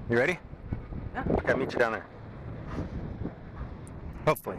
You ready? Yeah. Okay, I'll meet you down there. Hopefully.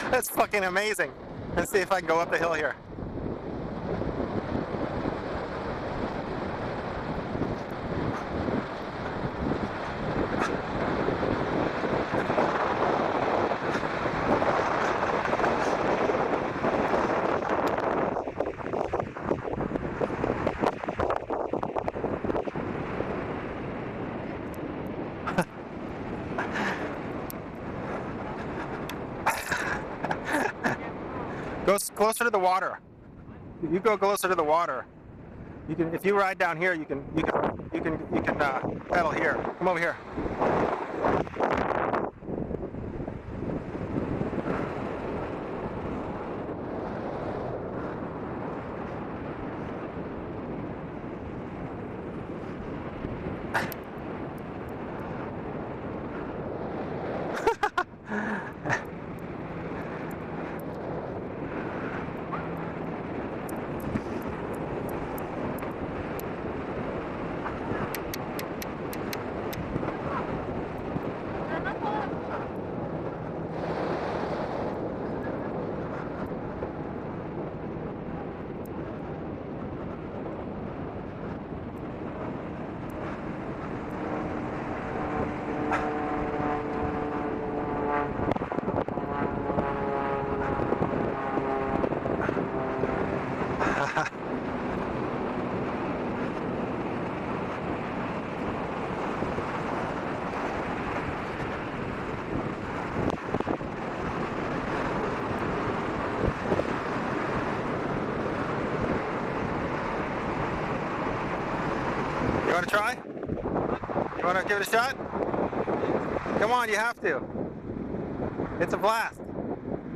That's fucking amazing. Let's see if I can go up the hill here. Go closer to the water. You go closer to the water. You can, if you ride down here, you can pedal here. Come over here. You want to try? You want to give it a shot? Come on, you have to. It's a blast.